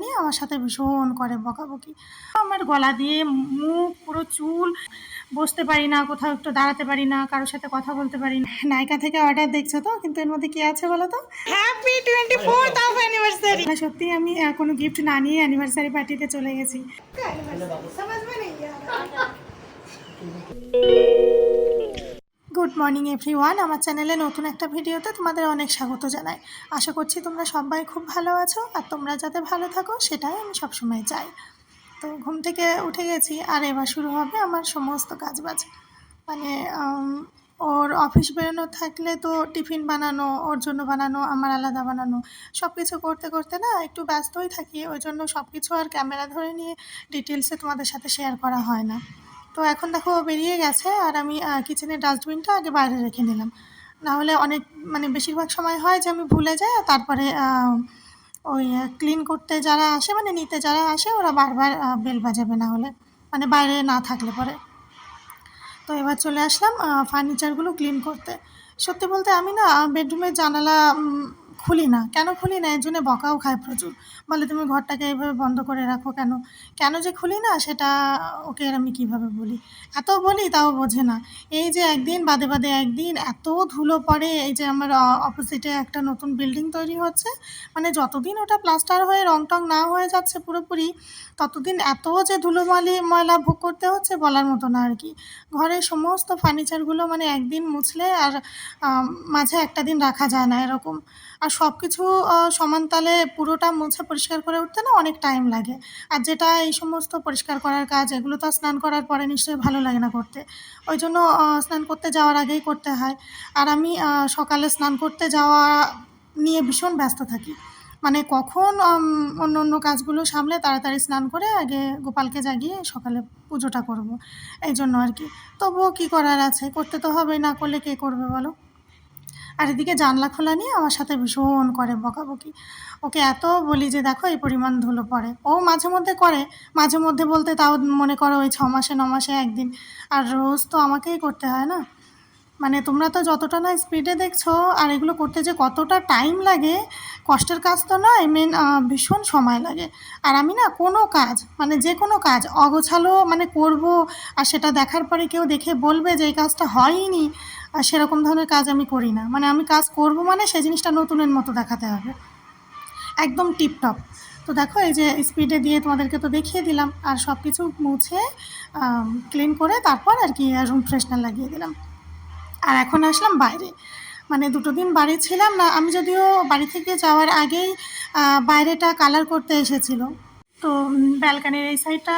নিয়ে আমার সাথে ভীষণ করে বকাবকি। আমার গলা দিয়ে মুখ পুরো চুল, বসতে পারি না, কোথাও একটু দাঁড়াতে পারি না, কারোর সাথে কথা বলতে পারি না। নায়িকা থেকে অর্ডার দেখছো তো, কিন্তু এর মধ্যে কি আছে বলো তো? Happy 24th of anniversary. সত্যি আমি কোনো গিফট না নিয়ে অ্যানিভার্সারি পার্টিতে চলে গেছি। গুড মর্নিং এভরিওয়ান, আমার চ্যানেলে নতুন একটা ভিডিওতে তোমাদের অনেক স্বাগত জানাই। আশা করছি তোমরা সবাই খুব ভালো আছো, আর তোমরা যাতে ভালো থাকো সেটাই আমি সবসময় চাই। তো ঘুম থেকে উঠে গেছি, আর এবার শুরু হবে আমার সমস্ত কাজবাজ। মানে ওর অফিস বেরোনো থাকলে তো টিফিন বানানো, ওর জন্য বানানো, আমার আলাদা বানানো, সব কিছু করতে করতে না একটু ব্যস্তই থাকি। ওই জন্য সব কিছু আর ক্যামেরা ধরে নিয়ে ডিটেলসে তোমাদের সাথে শেয়ার করা হয় না। তো এখন দেখো বেরিয়ে গেছে, আর আমি কিচেনের ডাস্টবিনটা আগে বাইরে রেখে নিলাম। নাহলে অনেক মানে বেশিরভাগ সময় হয় যে আমি ভুলে যাই, আর তারপরে ওই ক্লিন করতে যারা আসে, মানে নিতে যারা আসে, ওরা বারবার বেল বাজাবে না হলে, মানে বাইরে না থাকলে পরে। তো এবার চলে আসলাম ফার্নিচারগুলো ক্লিন করতে। সত্যি বলতে আমি না বেডরুমের জানালা খুলি না। কেন খুলি না, এর জন্য বকাও খায় প্রচুর। বলে তুমি ঘরটাকে এইভাবে বন্ধ করে রাখো কেন? কেন যে খুলি না সেটা ওকে আর আমি কীভাবে বলি? এত বলি তাও বোঝে না। এই যে একদিন বাদে বাদে একদিন এত ধুলো পড়ে, এই যে আমার অপোজিটে একটা নতুন বিল্ডিং তৈরি হচ্ছে, মানে যতদিন ওটা প্লাস্টার হয়ে রং টং না হয়ে যাচ্ছে পুরোপুরি, ততদিন এত যে ময়লা ভোগ করতে হচ্ছে বলার মতো না আর কি। ঘরের সমস্ত ফার্নিচারগুলো মানে একদিন মুছলে আর মাঝে একটা দিন রাখা যায় না এরকম। আর সব কিছু সমান তালে পুরোটা মুছে পরিষ্কার করে উঠতে না অনেক টাইম লাগে। আর যেটা এই সমস্ত পরিষ্কার করার কাজ, এগুলো তো স্নান করার পরে নিশ্চয়ই ভালো লাগে না করতে। ওই জন্য স্নান করতে যাওয়ার আগেই করতে হয়। আর আমি সকালে স্নান করতে যাওয়া নিয়ে ভীষণ ব্যস্ত থাকি। মানে কখন অন্য অন্য কাজগুলো সামলে তাড়াতাড়ি স্নান করে আগে গোপালকে জাগিয়ে সকালে পুজোটা করব, এই জন্য আর কি। তবুও কী করার আছে, করতে তো হবেই, না করলে কে করবে বলো? আর এদিকে জানলা খোলা নিয়ে আমার সাথে ভীষণ করে বকাবকি। ওকে এত বলি যে দেখো এই পরিমাণ ধুলো পড়ে, ও মাঝে মধ্যে করে। মাঝে মধ্যে বলতে তাও মনে করো ওই 6 মাসে 9 মাসে একদিন। আর রোজ তো আমাকেই করতে হয় না। মানে তোমরা তো যতটা না স্পিডে দেখছো, আর এগুলো করতে যে কতটা টাইম লাগে, কষ্টের কাজ তো নয়, মেন ভীষণ সময় লাগে। আর আমি না কোনো কাজ, মানে যে কোনো কাজ অগোছালো মানে করব, আর সেটা দেখার পরে কেউ দেখে বলবে যে এই কাজটা হয়ইনি, আর সেরকম ধরনের কাজ আমি করি না। মানে আমি কাজ করব মানে সেই জিনিসটা নতুনের মতো দেখাতে হবে, একদম টিপটপ। তো দেখো এই যে স্পিডে দিয়ে তোমাদেরকে তো দেখিয়ে দিলাম, আর সব কিছু মুছে ক্লিন করে তারপর আর কি রুম ফ্রেশনার লাগিয়ে দিলাম। আর এখন আসলাম বাইরে। মানে 2 দিন বাড়ি ছিলাম না আমি, যদিও বাড়ি থেকে যাওয়ার আগেই বাইরেটা কালার করতে এসেছিলো। তো ব্যালকানির এই সাইডটা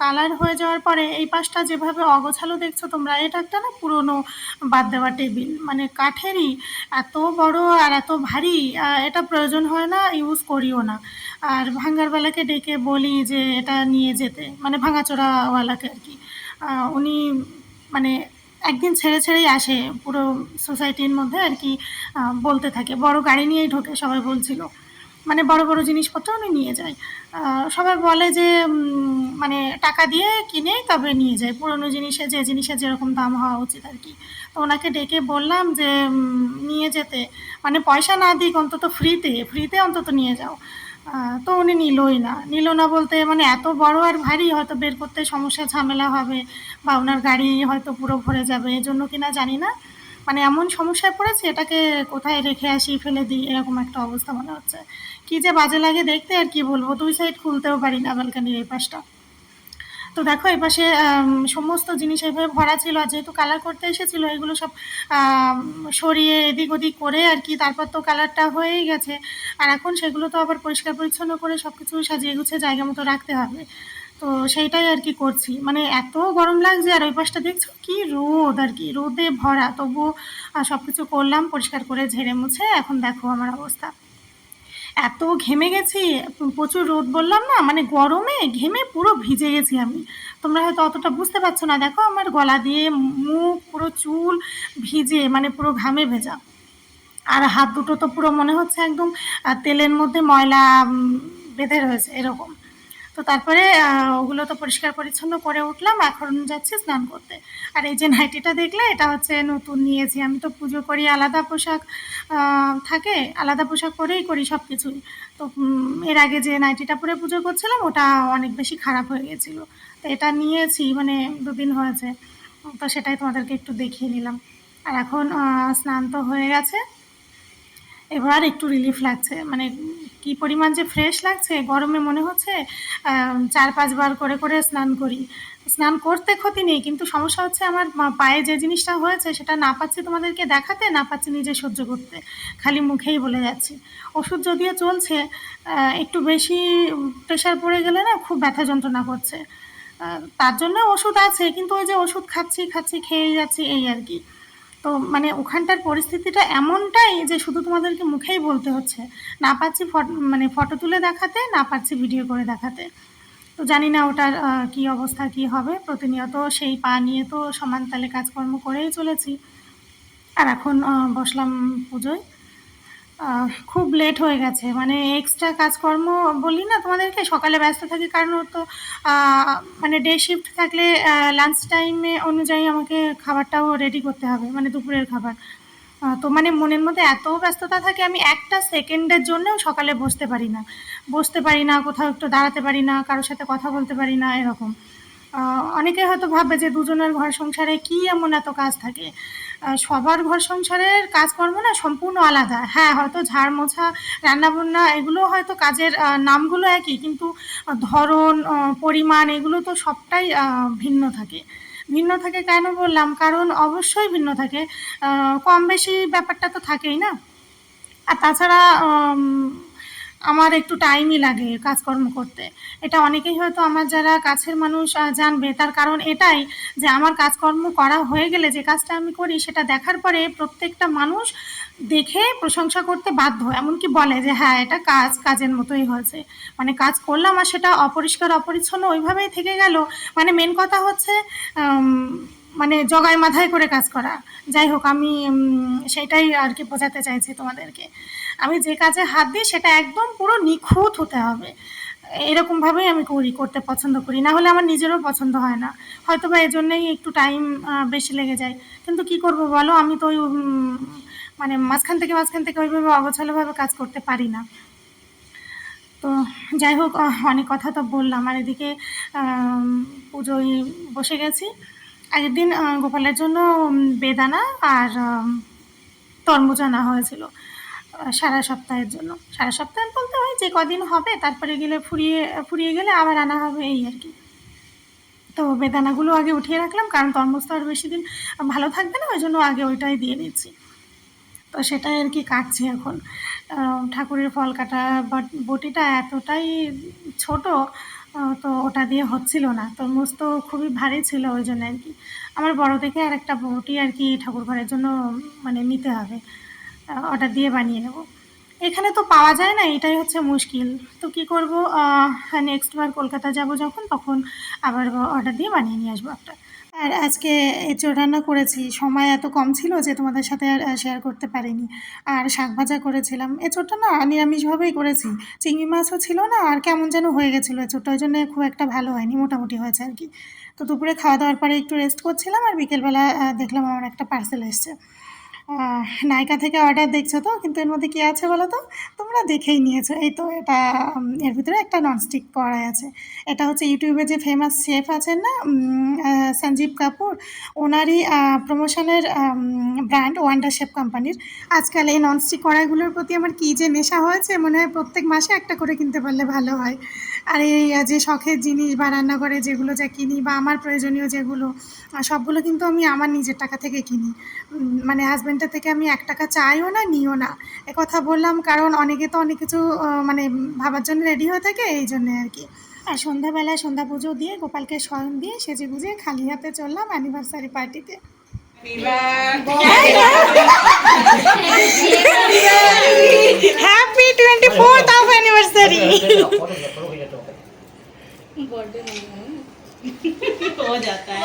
কালার হয়ে যাওয়ার পরে এই পাশটা যেভাবে অগোছালো দেখছো তোমরা, এটা একটা না পুরনো বাদ দেওয়া টেবিল, মানে কাঠেরই, এত বড় আর এত ভারী, এটা প্রয়োজন হয় না, ইউজ করিও না। আর ভাঙ্গারওয়ালাকে ডেকে বলি যে এটা নিয়ে যেতে, মানে ভাঙাচোরাওয়ালাকে আর কি। উনি মানে একদিন ছেড়ে ছেড়েই আসে পুরো সোসাইটির মধ্যে আর কি, বলতে থাকে। বড় গাড়ি নিয়েই ঢোকে সবাই বলছিল, মানে বড় বড় জিনিসপত্র উনি নিয়ে যায়। সবাই বলে যে মানে টাকা দিয়ে কিনে তবে নিয়ে যায়, পুরনো জিনিসে যে জিনিসের যেরকম দাম হওয়া উচিত আর কি। তো ওনাকে ডেকে বললাম যে নিয়ে যেতে, মানে পয়সা না দিক অন্তত ফ্রিতে ফ্রিতে অন্তত নিয়ে যাও। তো উনি নিল না বলতে, মানে এত বড় আর ভারী, হয়তো বের করতে সমস্যা ঝামেলা হবে, বা ওনার গাড়ি হয়তো পুরো ভরে যাবে, এই জন্য কিনা জানি না, মানে এমন সমস্যায় পড়েছে এটাকে কোথায় রেখে আসি, ফেলে দিই, এরকম একটা অবস্থা মনে হচ্ছে। কী যে বাজে লাগে দেখতে, আর কি বলবো, 2 সাইড খুলতেও পারি না ব্যালকানির এই পাশটা। তো দেখো এই পাশে সমস্ত জিনিস এইভাবে ভরা ছিল, আর যেহেতু কালার করতে এসেছিলো এগুলো সব সরিয়ে এদিক ওদিক করে আর কি, তারপর তো কালারটা হয়েই গেছে। আর এখন সেগুলো তো আবার পরিষ্কার পরিচ্ছন্ন করে সব কিছু সাজিয়ে গুছিয়ে জায়গা মতো রাখতে হবে। তো সেইটাই আর কি করছি। মানে এত গরম লাগছে, আর ওই পাশটা দেখছো কি রোদ, আর কি রোদে ভরা, তবুও সব কিছু করলাম পরিষ্কার করে ঝেড়ে মুছে। এখন দেখো আমার অবস্থা, এত ঘেমে গেছি, প্রচুর রোদ বললাম না, মানে গরমে ঘেমে পুরো ভিজে গেছি আমি। তোমরা হয়তো অতটা বুঝতে পারছো না, দেখো আমার গলা দিয়ে মুখ পুরো চুল ভিজে, মানে পুরো ঘামে ভেজা। আর হাত দুটো তো পুরো মনে হচ্ছে একদম তেলের মধ্যে ময়লা বেঁধে রয়েছে এরকম। তো তারপরে ওগুলো তো পরিষ্কার পরিচ্ছন্ন করে উঠলাম, এখন যাচ্ছি স্নান করতে। আর এই যে নাইটিটা দেখলে, এটা হচ্ছে নতুন নিয়েছি। আমি তো পুজো করি আলাদা পোশাক থাকে, আলাদা পোশাক পরেই করি সব কিছুই। তো এর আগে যে নাইটিটা পরে পুজো করছিলাম ওটা অনেক বেশি খারাপ হয়ে গেছিলো, তো এটা নিয়েছি মানে 2 দিন হয়েছে। তো সেটাই তোমাদেরকে একটু দেখিয়ে নিলাম। আর এখন স্নান তো হয়ে গেছে, এবার একটু রিলিফ লাগছে, মানে কি পরিমাণ যে ফ্রেশ লাগছে। গরমে মনে হচ্ছে 4-5 বার করে করে স্নান করি। স্নান করতে ক্ষতি নেই, কিন্তু সমস্যা হচ্ছে আমার পায়ে যে জিনিসটা হয়েছে সেটা না পাচ্ছি তোমাদেরকে দেখাতে, না পাচ্ছি নিজে সহ্য করতে, খালি মুখেই বলে যাচ্ছি। ওষুধ যদিও চলছে, একটু বেশি প্রেশার পড়ে গেলে না খুব ব্যথা যন্ত্রণা করছে। তার জন্য ওষুধ আছে, কিন্তু ওই যে ওষুধ খাচ্ছি খাচ্ছি খেয়েই যাচ্ছি, এই আর কি। তো মানে ওখানটার পরিস্থিতিটা এমনটাই যে শুধু তোমাদেরকে মুখেই বলতে হচ্ছে, না পারছি মানে ফটো তুলে দেখাতে, না পারছি ভিডিও করে দেখাতে। তো জানি না ওটার কি অবস্থা কি হবে। প্রতিনিয়ত সেই পা নিয়ে তো সমান তালে কাজকর্ম করেই চলেছি। আর এখন বসলাম পুজোয়। খুব লেট হয়ে গেছে, মানে এক্সট্রা কাজকর্ম বলি না তোমাদেরকে, সকালে ব্যস্ত থাকি কারণ ওর তো মানে ডে শিফট থাকলে লাঞ্চ টাইমে অনুযায়ী আমাকে খাবারটাও রেডি করতে হবে, মানে দুপুরের খাবার। তো মানে মনের মধ্যে এত ব্যস্ততা থাকে, আমি একটা সেকেন্ডের জন্যও সকালে বসতে পারি না, কোথাও একটু দাঁড়াতে পারি না, কারোর সাথে কথা বলতে পারি না, এরকম। অনেকে হয়তো ভাববে যে দুজনের ঘর সংসারে কী এমন এত কাজ থাকে। সবার ঘর সংসারের কাজকর্ম না সম্পূর্ণ আলাদা। হ্যাঁ, হয়তো ঝাড় মোছা, রান্নাবান্না এগুলো হয়তো কাজের নামগুলো একই, কিন্তু ধরন, পরিমাণ এগুলো তো সবটাই ভিন্ন থাকে। ভিন্ন থাকে কেন বললাম? কারণ অবশ্যই ভিন্ন থাকে। কম বেশি ব্যাপারটা তো থাকেই না? আর তাছাড়া আমার একটু টাইমই লাগে কাজকর্ম করতে। এটা অনেকেই হয়তো আমার যারা কাছের মানুষ জানবে। তার কারণ এটাই যে আমার কাজকর্ম করা হয়ে গেলে যে কাজটা আমি করি সেটা দেখার পরে প্রত্যেকটা মানুষ দেখে প্রশংসা করতে বাধ্য। এমনকি বলে যে হ্যাঁ, এটা কাজের মতোই হয়েছে। মানে কাজ করলাম আর সেটা অপরিষ্কার অপরিচ্ছন্ন ওইভাবেই থেকে গেল। মানে মেন কথা হচ্ছে মানে জগায় মাথায় করে কাজ করা। যাই হোক, আমি সেটাই আর কি বোঝাতে চাইছি তোমাদেরকে। আমি যে কাজে হাত দিই সেটা একদম পুরো নিখুঁত হতে হবে, এরকমভাবেই আমি করতে পছন্দ করি। না হলে আমার নিজেরও পছন্দ হয় না। হয়তো বা এজন্যই একটু টাইম বেশি লেগে যায়। কিন্তু কি করব বলো, আমি তো ওই মানে মাঝখান থেকে ওইভাবে অগোছালোভাবে কাজ করতে পারি না। তো যাই হোক, অনেক কথা তো বললাম। আর এদিকে পুজোয় বসে গেছি। আগের দিন গোপালের জন্য বেদানা আর তরমুজ আনা হয়েছিল সারা সপ্তাহের জন্য। সারা সপ্তাহ বলতে ওই যে কদিন হবে, তারপরে গেলে ফুরিয়ে গেলে আবার আনা হবে, এই আর কি। তো বেদানাগুলো আগে উঠিয়ে রাখলাম, কারণ তরমুজ তো আর বেশি দিন ভালো থাকবে না, ওই জন্য আগে ওইটাই দিয়ে দিচ্ছি। তো সেটাই আর কি কাটছি এখন। ঠাকুরের ফল কাটা বটিটা এতটাই ছোট, তো ওটা দিয়ে হচ্ছিল না। তরমুজ তো খুবই ভারী ছিল, ওই জন্য আর কি। আমার বড় দেখে আর একটা বটি আর কি ঠাকুর ঘরের জন্য মানে নিতে হবে, অর্ডার দিয়ে বানিয়ে নেব। এখানে তো পাওয়া যায় না, এটাই হচ্ছে মুশকিল। তো কী করব, নেক্সট বার কলকাতা যাব যখন, তখন আবার অর্ডার দিয়ে বানিয়ে নিয়ে আসবো একটা। আর আজকে এঁচোড় রান্না করেছি, সময় এত কম ছিল যে তোমাদের সাথে আর শেয়ার করতে পারিনি। আর শাক ভাজা করেছিলাম। এঁচোড়টা না নিরামিষভাবেই করেছি, চিংড়ি মাছও ছিল না, আর কেমন যেন হয়ে গেছিলো এঁচোড়টা, ওই জন্য খুব একটা ভালো হয়নি, মোটামুটি হয়েছে আর কি। তো দুপুরে খাওয়া দাওয়ার পরে একটু রেস্ট করছিলাম, আর বিকেলবেলা দেখলাম আমার একটা পার্সেল এসছে। নাইকা থেকে অর্ডার দেখছো তো, কিন্তু এর মধ্যে কী আছে বলো তো? তোমরা দেখেই নিয়েছো। এই তো এটা, এর ভিতরে একটা ননস্টিক কড়াই আছে। এটা হচ্ছে ইউটিউবে যে ফেমাস শেফ আছেন না, সঞ্জীব কাপুর, ওনারই প্রমোশনের ব্র্যান্ড ওয়ান্ডার শেফ কোম্পানির। আজকাল এই ননস্টিক কড়াইগুলোর প্রতি আমার কী যে নেশা হয়েছে, মনে হয় প্রত্যেক মাসে একটা করে কিনতে পারলে ভালো হয়। আর এই যে শখের জিনিস বা রান্নাঘরে যেগুলো যা কিনি বা আমার প্রয়োজনীয় যেগুলো, সবগুলো কিন্তু আমি আমার নিজের টাকা থেকে কিনি। মানে হাজব্যান্ডের থেকে আমি 1 টাকা চাইও না, নিও না। একথা বললাম কারণ অনেকে তো অনেক কিছু মানে ভাবার জন্য রেডি হয়ে থাকে, এই জন্যে আর কি। আর সন্ধ্যাবেলায় সন্ধ্যা পুজো দিয়ে গোপালকে শয়ন দিয়ে সেজে গুজে খালি হাতে চললাম অ্যানিভার্সারি পার্টিতে। Happy 24th of anniversary। हो जाता है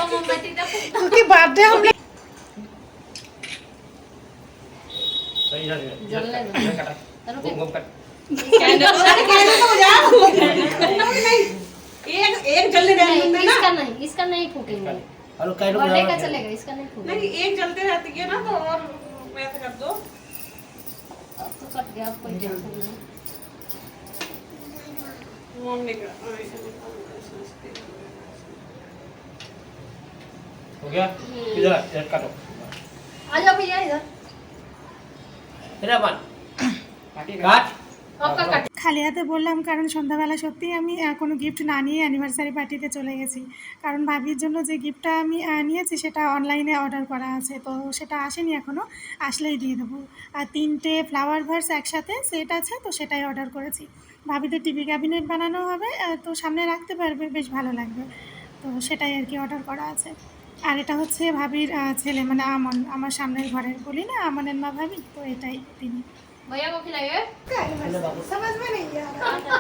क्योंकि बर्थडे हम लोग फूकेंगे और कई लोग बर्थडे का चलेगा इसका नहीं फूकेंगे नहीं एक जलते रहती है ना तो और वैसे कर दो अब तो कट गया अब कोई टेंशन नहीं मम्मी का हो गया इधर इधर काटो आ जाओ भैया इधर इधर बन काट आपका कट খালি হাতে বললাম কারণ সন্ধ্যাবেলা সত্যিই আমি কোনো গিফট না নিয়ে অ্যানিভার্সারি পার্টিতে চলে গেছি, কারণ ভাবির জন্য যে গিফটটা আমি নিয়েছি সেটা অনলাইনে অর্ডার করা আছে, তো সেটা আসেনি এখনও, আসলেই দিয়ে দেবো। আর 3টে ফ্লাওয়ার ভার্স একসাথে সেট আছে, তো সেটাই অর্ডার করেছি। ভাবিদের টিভি ক্যাবিনেট বানানো হবে, তো সামনে রাখতে পারবে, বেশ ভালো লাগবে, তো সেটাই আর কি অর্ডার করা আছে। আর এটা হচ্ছে ভাবির ছেলে, মানে আমন, আমার সামনের ঘরের, বলি না আমনের মা ভাবি, তো এটাই তিনি। भैया को खिलाइए समझ में नहीं आ रहा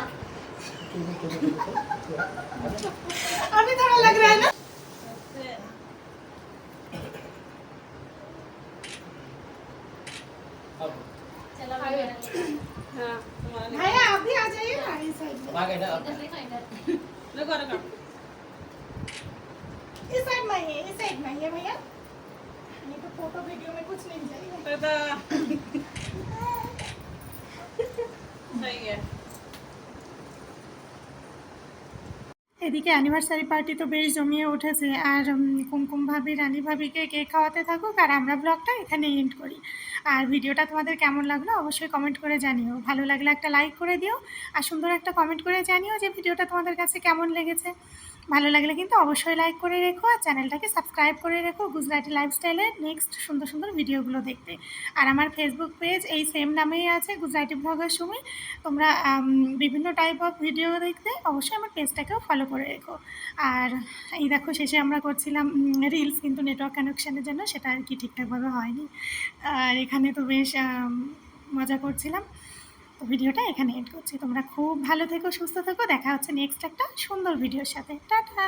अभी थोड़ा लग रहा है ना। चलो भैया हाँ तुम्हारा भैया आप भी आ जाइए ना इस साइड में, भाग इधर इधर देखो इधर देखो रखा इस साइड में ही है, इस साइड में ही है भैया, ये तो फोटो वीडियो में कुछ नहीं जाएगा। तो सही है এদিকে অ্যানিভার্সারি পার্টি তো বেশ জমিয়ে উঠেছে, আর কুমকুম ভাবি রানী ভাবিকে কেক খাওয়াতে থাকুক, আর আমরা ব্লগটা এখানে এন্ড করি। আর ভিডিওটা তোমাদের কেমন লাগলো অবশ্যই কমেন্ট করে জানিও, ভালো লাগলে একটা লাইক করে দিও, আর সুন্দর একটা কমেন্ট করে জানিও যে ভিডিওটা তোমাদের কাছে কেমন লেগেছে। ভালো লাগলে কিন্তু অবশ্যই লাইক করে রেখো, আর চ্যানেলটাকে সাবস্ক্রাইব করে রেখো গুজরাটি লাইফস্টাইলের নেক্সট সুন্দর সুন্দর ভিডিওগুলো দেখতে। আর আমার ফেসবুক পেজ এই সেম নামেই আছে, গুজরাটি ব্লগার সুমি, তোমরা বিভিন্ন টাইপ অফ ভিডিও দেখতে অবশ্যই আমার পেজটাকেও ফলো করে রেখো। আর এই দেখো শেষে আমরা করছিলাম রিলস, কিন্তু নেটওয়ার্ক কানেকশানের জন্য সেটা আর কি ঠিকঠাকভাবে হয়নি। আর এখানে তো বেশ মজা করছিলাম। তো ভিডিওটা এখানে এন্ড করছি, তোমরা খুব ভালো থেকো, সুস্থ থেকো, দেখা হচ্ছে নেক্সট একটা সুন্দর ভিডিওর সাথে। টাটা।